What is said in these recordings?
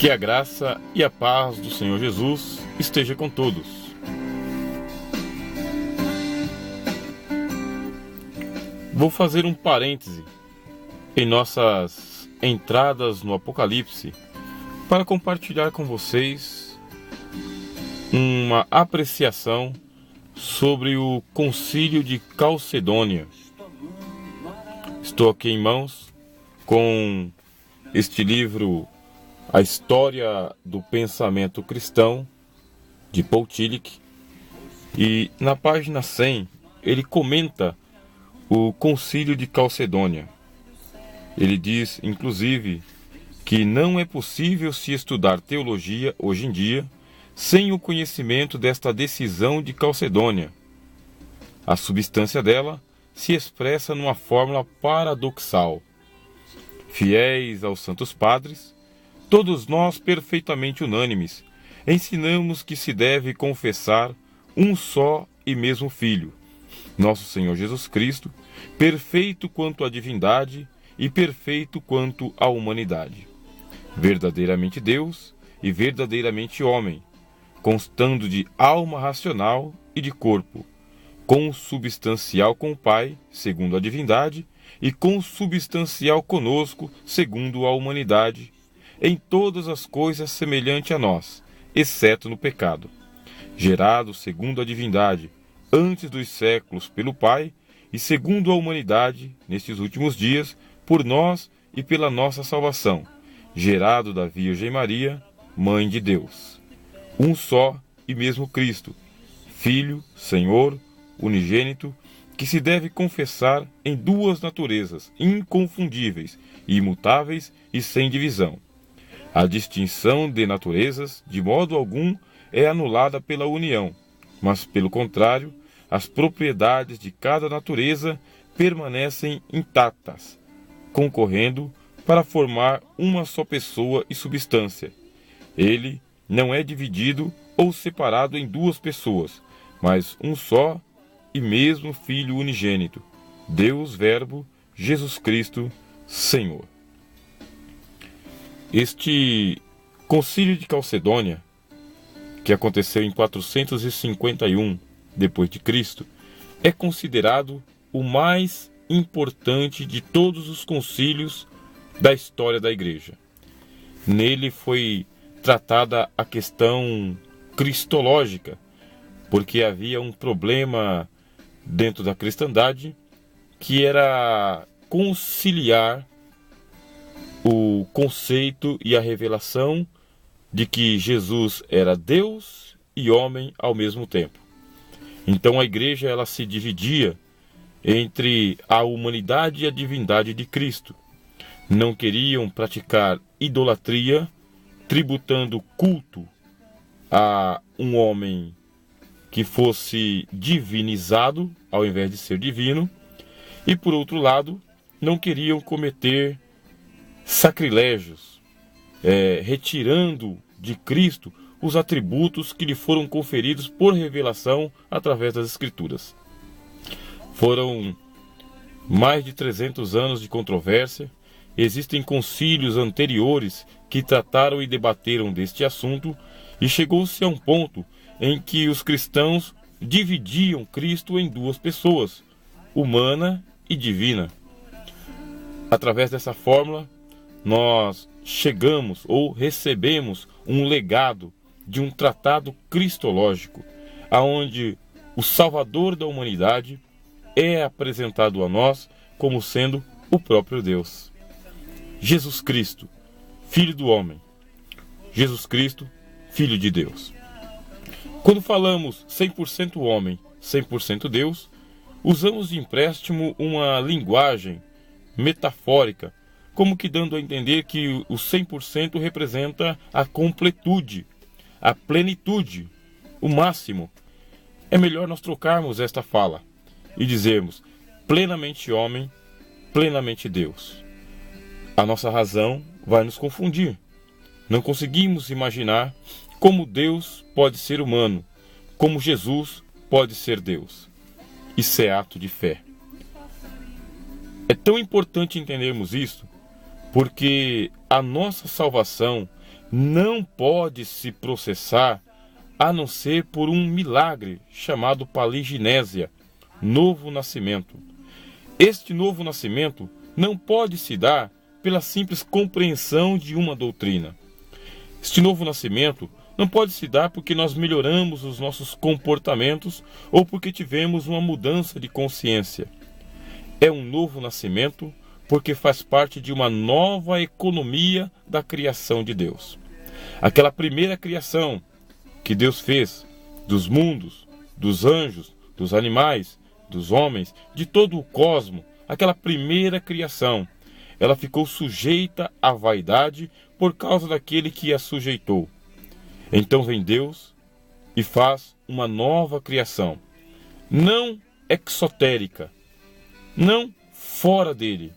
Que a graça e a paz do Senhor Jesus esteja com todos. Vou fazer um parêntese em nossas entradas no Apocalipse para compartilhar com vocês uma apreciação sobre o Concílio de Calcedônia. Estou aqui em mãos com este livro, A História do Pensamento Cristão, de Paul Tillich, e na página 100 ele comenta o Concílio de Calcedônia. Ele diz, inclusive, que não é possível se estudar teologia hoje em dia sem o conhecimento desta decisão de Calcedônia. A substância dela se expressa numa fórmula paradoxal. Fiéis aos Santos Padres, todos nós perfeitamente unânimes, ensinamos que se deve confessar um só e mesmo Filho, nosso Senhor Jesus Cristo, perfeito quanto à divindade e perfeito quanto à humanidade, verdadeiramente Deus e verdadeiramente homem, constando de alma racional e de corpo, consubstancial com o Pai, segundo a divindade, e consubstancial conosco, segundo a humanidade, em todas as coisas semelhante a nós, exceto no pecado, gerado segundo a divindade, antes dos séculos pelo Pai, e segundo a humanidade, nestes últimos dias, por nós e pela nossa salvação, gerado da Virgem Maria, Mãe de Deus. Um só e mesmo Cristo, Filho, Senhor, unigênito, que se deve confessar em duas naturezas inconfundíveis, imutáveis e sem divisão. A distinção de naturezas, de modo algum, é anulada pela união, mas, pelo contrário, as propriedades de cada natureza permanecem intactas, concorrendo para formar uma só pessoa e substância. Ele não é dividido ou separado em duas pessoas, mas um só e mesmo Filho unigênito, Deus Verbo, Jesus Cristo, Senhor. Este Concílio de Calcedônia, que aconteceu em 451 d.C., é considerado o mais importante de todos os concílios da história da Igreja. Nele foi tratada a questão cristológica, porque havia um problema dentro da cristandade que era conciliar o conceito e a revelação de que Jesus era Deus e homem ao mesmo tempo. Então a igreja ela se dividia entre a humanidade e a divindade de Cristo. Não queriam praticar idolatria, tributando culto a um homem que fosse divinizado ao invés de ser divino, e por outro lado, não queriam cometer sacrilégios, retirando de Cristo os atributos que lhe foram conferidos por revelação através das Escrituras. Foram mais de 300 anos de controvérsia. Existem concílios anteriores que trataram e debateram deste assunto, e chegou-se a um ponto em que os cristãos dividiam Cristo em duas pessoas, humana e divina. Através dessa fórmula, nós chegamos ou recebemos um legado de um tratado cristológico, aonde o Salvador da humanidade é apresentado a nós como sendo o próprio Deus. Jesus Cristo, Filho do homem. Jesus Cristo, Filho de Deus. Quando falamos 100% homem, 100% Deus, usamos de empréstimo uma linguagem metafórica, como que dando a entender que o 100% representa a completude, a plenitude, o máximo. É melhor nós trocarmos esta fala e dizermos plenamente homem, plenamente Deus. A nossa razão vai nos confundir. Não conseguimos imaginar como Deus pode ser humano, como Jesus pode ser Deus. Isso é ato de fé. É tão importante entendermos isso, porque a nossa salvação não pode se processar a não ser por um milagre chamado paliginésia, novo nascimento. Este novo nascimento não pode se dar pela simples compreensão de uma doutrina. Este novo nascimento não pode se dar porque nós melhoramos os nossos comportamentos ou porque tivemos uma mudança de consciência. É um novo nascimento porque faz parte de uma nova economia da criação de Deus. Aquela primeira criação que Deus fez dos mundos, dos anjos, dos animais, dos homens, de todo o cosmo, aquela primeira criação, ela ficou sujeita à vaidade por causa daquele que a sujeitou. Então vem Deus e faz uma nova criação, não exotérica, não fora dele,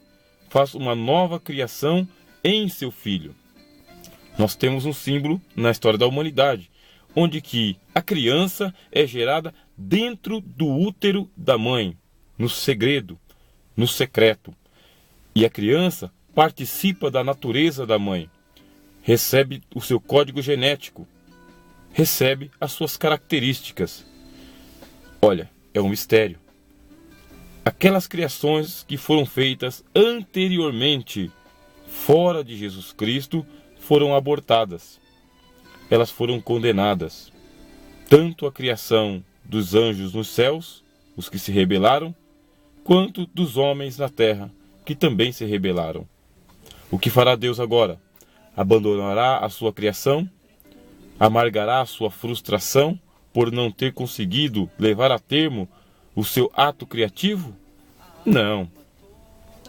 faz uma nova criação em seu Filho. Nós temos um símbolo na história da humanidade, onde que a criança é gerada dentro do útero da mãe, no segredo, no secreto. E a criança participa da natureza da mãe, recebe o seu código genético, recebe as suas características. Olha, é um mistério. Aquelas criações que foram feitas anteriormente, fora de Jesus Cristo, foram abortadas. Elas foram condenadas. Tanto a criação dos anjos nos céus, os que se rebelaram, quanto dos homens na terra, que também se rebelaram. O que fará Deus agora? Abandonará a sua criação? Amargará a sua frustração por não ter conseguido levar a termo o seu ato criativo? Não.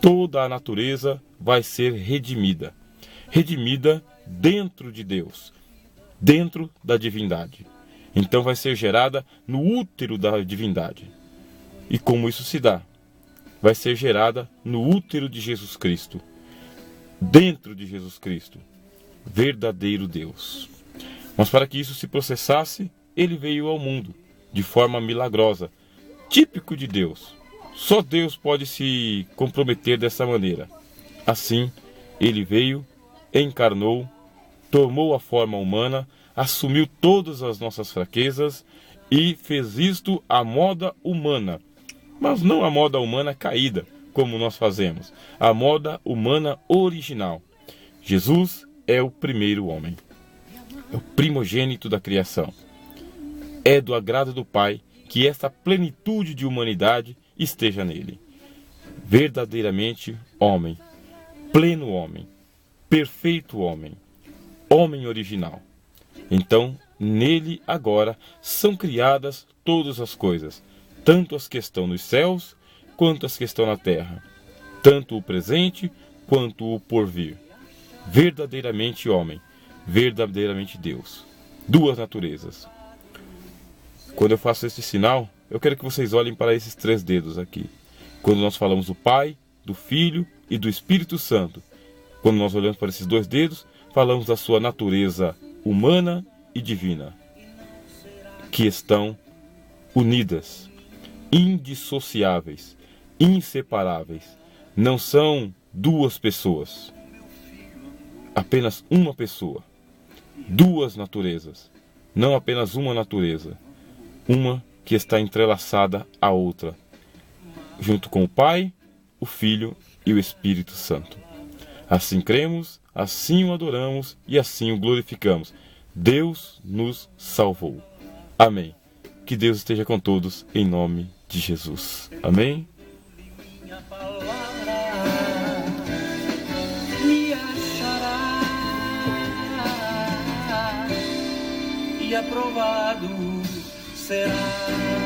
Toda a natureza vai ser redimida. Redimida dentro de Deus, dentro da divindade. Então vai ser gerada no útero da divindade. E como isso se dá? Vai ser gerada no útero de Jesus Cristo, dentro de Jesus Cristo, verdadeiro Deus. Mas para que isso se processasse, ele veio ao mundo de forma milagrosa, típico de Deus. Só Deus pode se comprometer dessa maneira. Assim, ele veio, encarnou, tomou a forma humana, assumiu todas as nossas fraquezas e fez isto à moda humana. Mas não a moda humana caída, como nós fazemos. A moda humana original. Jesus é o primeiro homem. É o primogênito da criação. É do agrado do Pai que essa plenitude de humanidade esteja nele. Verdadeiramente homem, pleno homem, perfeito homem, homem original. Então, nele agora são criadas todas as coisas, tanto as que estão nos céus, quanto as que estão na terra, tanto o presente, quanto o porvir. Verdadeiramente homem, verdadeiramente Deus. Duas naturezas. Quando eu faço esse sinal, eu quero que vocês olhem para esses 3 dedos aqui. Quando nós falamos do Pai, do Filho e do Espírito Santo. Quando nós olhamos para esses 2 dedos, falamos da sua natureza humana e divina, que estão unidas, indissociáveis, inseparáveis. Não são 2 pessoas, apenas uma pessoa. 2 naturezas, não apenas uma natureza. Uma que está entrelaçada à outra, junto com o Pai, o Filho e o Espírito Santo. Assim cremos, assim o adoramos e assim o glorificamos. Deus nos salvou. Amém. Que Deus esteja com todos, em nome de Jesus. Amém. Minha palavra me achará e aprovado será.